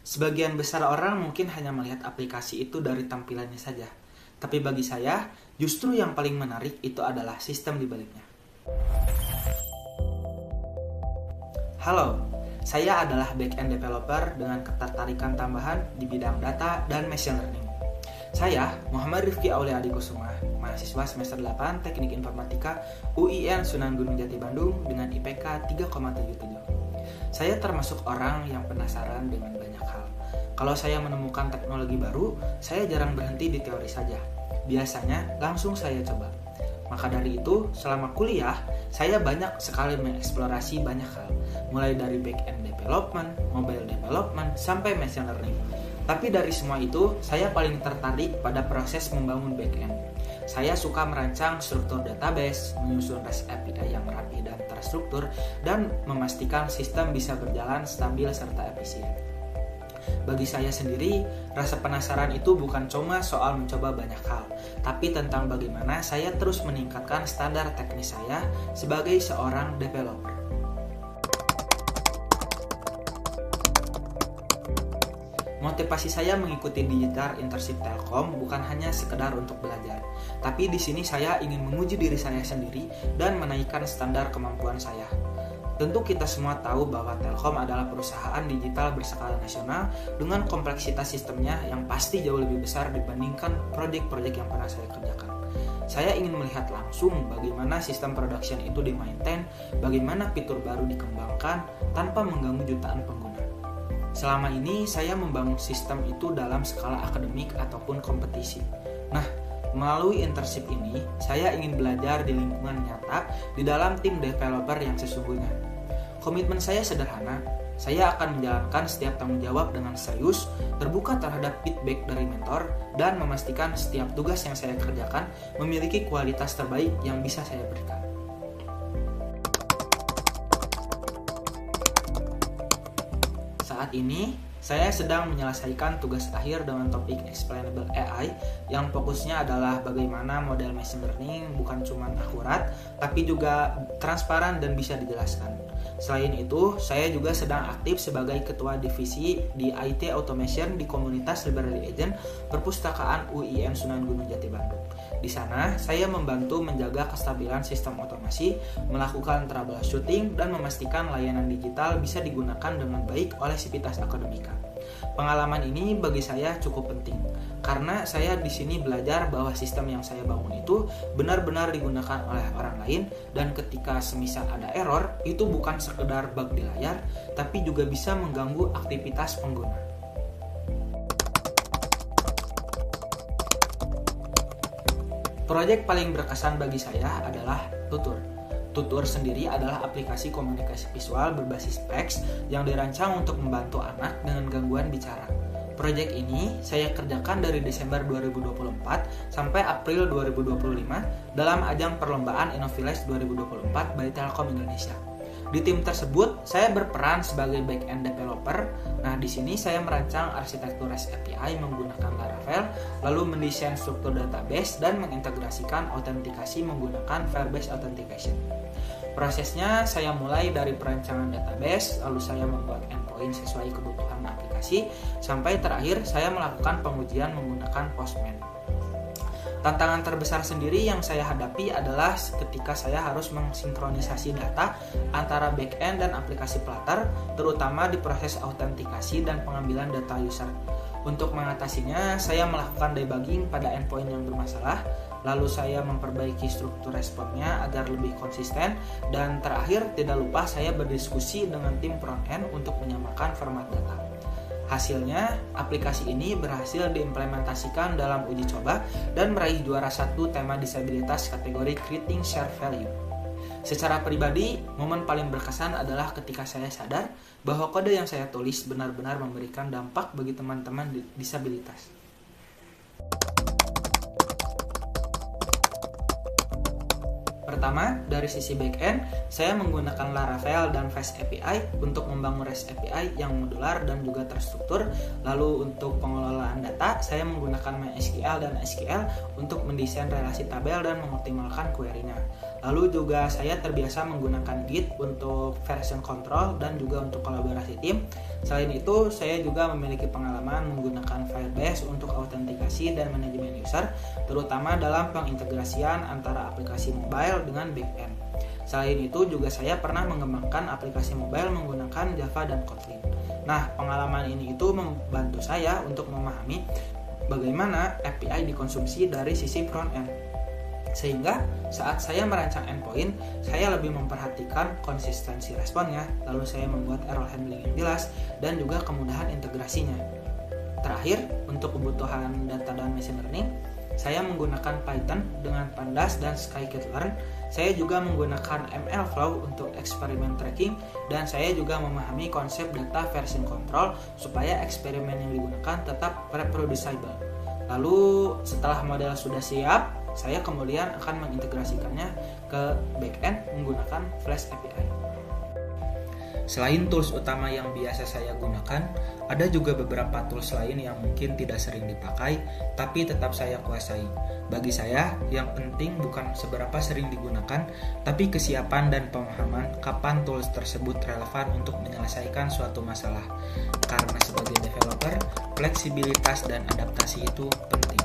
Sebagian besar orang mungkin hanya melihat aplikasi itu dari tampilannya saja. Tapi bagi saya, justru yang paling menarik itu adalah sistem di baliknya. Halo, saya adalah back-end developer dengan ketertarikan tambahan di bidang data dan machine learning. Saya, Muhammad Rifki Aulia Adikusuma, mahasiswa semester 8 Teknik Informatika UIN Sunan Gunung Jati Bandung dengan IPK 3,77. Saya termasuk orang yang penasaran dengan banyak hal. Kalau saya menemukan teknologi baru, saya jarang berhenti di teori saja. Biasanya langsung saya coba. Maka dari itu, selama kuliah, saya banyak sekali mengeksplorasi banyak hal. Mulai dari back-end development, mobile development, sampai machine learning. Tapi dari semua itu, saya paling tertarik pada proses membangun back-end. Saya suka merancang struktur database, menyusun REST API yang rapi dan terstruktur, dan memastikan sistem bisa berjalan stabil serta efisien. Bagi saya sendiri, rasa penasaran itu bukan cuma soal mencoba banyak hal, tapi tentang bagaimana saya terus meningkatkan standar teknis saya sebagai seorang developer. Motivasi saya mengikuti digital internship Telkom bukan hanya sekedar untuk belajar, tapi di sini saya ingin menguji diri saya sendiri dan menaikkan standar kemampuan saya. Tentu kita semua tahu bahwa Telkom adalah perusahaan digital berskala nasional dengan kompleksitas sistemnya yang pasti jauh lebih besar dibandingkan proyek-proyek yang pernah saya kerjakan. Saya ingin melihat langsung bagaimana sistem production itu dimaintain, bagaimana fitur baru dikembangkan tanpa mengganggu jutaan pengguna. Selama ini saya membangun sistem itu dalam skala akademik ataupun kompetisi. Nah, melalui internship ini, saya ingin belajar di lingkungan nyata di dalam tim developer yang sesungguhnya. Komitmen saya sederhana, saya akan menjalankan setiap tanggung jawab dengan serius, terbuka terhadap feedback dari mentor, dan memastikan setiap tugas yang saya kerjakan memiliki kualitas terbaik yang bisa saya berikan. Saat ini, saya sedang menyelesaikan tugas akhir dengan topik Explainable AI yang fokusnya adalah bagaimana model machine learning bukan cuma akurat, tapi juga transparan dan bisa dijelaskan. Selain itu, saya juga sedang aktif sebagai ketua divisi di IT Automation di komunitas Library Agent Perpustakaan UIN Sunan Gunung Jati Bandung. Di sana, saya membantu menjaga kestabilan sistem otomasi, melakukan troubleshooting, dan memastikan layanan digital bisa digunakan dengan baik oleh sivitas akademika. Pengalaman ini bagi saya cukup penting, karena saya di sini belajar bahwa sistem yang saya bangun itu benar-benar digunakan oleh orang lain, dan ketika semisal ada error, itu bukan sekedar bug di layar, tapi juga bisa mengganggu aktivitas pengguna. Proyek paling berkesan bagi saya adalah Tutur. Tutur sendiri adalah aplikasi komunikasi visual berbasis teks yang dirancang untuk membantu anak dengan gangguan bicara. Proyek ini saya kerjakan dari Desember 2024 sampai April 2025 dalam ajang perlombaan Innovillage 2024 by Telkom Indonesia. Di tim tersebut, saya berperan sebagai back-end developer. Nah, di sini saya merancang arsitektur REST API menggunakan Laravel, lalu mendesain struktur database dan mengintegrasikan autentikasi menggunakan file-based authentication. Prosesnya saya mulai dari perancangan database, lalu saya membuat endpoint sesuai kebutuhan aplikasi, sampai terakhir saya melakukan pengujian menggunakan Postman. Tantangan terbesar sendiri yang saya hadapi adalah ketika saya harus mensinkronisasi data antara back-end dan aplikasi Flutter, terutama di proses autentikasi dan pengambilan data user. Untuk mengatasinya, saya melakukan debugging pada endpoint yang bermasalah, lalu saya memperbaiki struktur responnya agar lebih konsisten, dan terakhir tidak lupa saya berdiskusi dengan tim front-end untuk menyamakan format data. Hasilnya, aplikasi ini berhasil diimplementasikan dalam uji coba dan meraih juara 1 tema disabilitas kategori Creating Shared Value. Secara pribadi, momen paling berkesan adalah ketika saya sadar bahwa kode yang saya tulis benar-benar memberikan dampak bagi teman-teman disabilitas. Pertama, dari sisi back-end, saya menggunakan Laravel dan Fast API untuk membangun REST API yang modular dan juga terstruktur. Lalu untuk pengelolaan data, saya menggunakan MySQL dan SQL untuk mendesain relasi tabel dan mengoptimalkan query-nya. Lalu juga saya terbiasa menggunakan Git untuk version control dan juga untuk kolaborasi tim. Selain itu, saya juga memiliki pengalaman menggunakan Firebase untuk autentikasi dan manajemen user, terutama dalam pengintegrasian antara aplikasi mobile dengan backend. Selain itu, juga saya pernah mengembangkan aplikasi mobile menggunakan Java dan Kotlin. Nah, pengalaman ini itu membantu saya untuk memahami bagaimana API dikonsumsi dari sisi front end. Sehingga saat saya merancang endpoint, saya lebih memperhatikan konsistensi responnya, lalu saya membuat error handling yang jelas, dan juga kemudahan integrasinya. Terakhir, untuk kebutuhan data dan machine learning, saya menggunakan Python dengan Pandas dan Scikit-learn. Saya juga menggunakan MLflow untuk eksperimen tracking, dan saya juga memahami konsep data version control supaya eksperimen yang digunakan tetap reproducible. Lalu setelah model sudah siap, saya kemudian akan mengintegrasikannya ke backend menggunakan Flash API. Selain tools utama yang biasa saya gunakan, ada juga beberapa tools lain yang mungkin tidak sering dipakai, tapi tetap saya kuasai. Bagi saya, yang penting bukan seberapa sering digunakan, tapi kesiapan dan pemahaman kapan tools tersebut relevan untuk menyelesaikan suatu masalah. Karena sebagai developer, fleksibilitas dan adaptasi itu penting.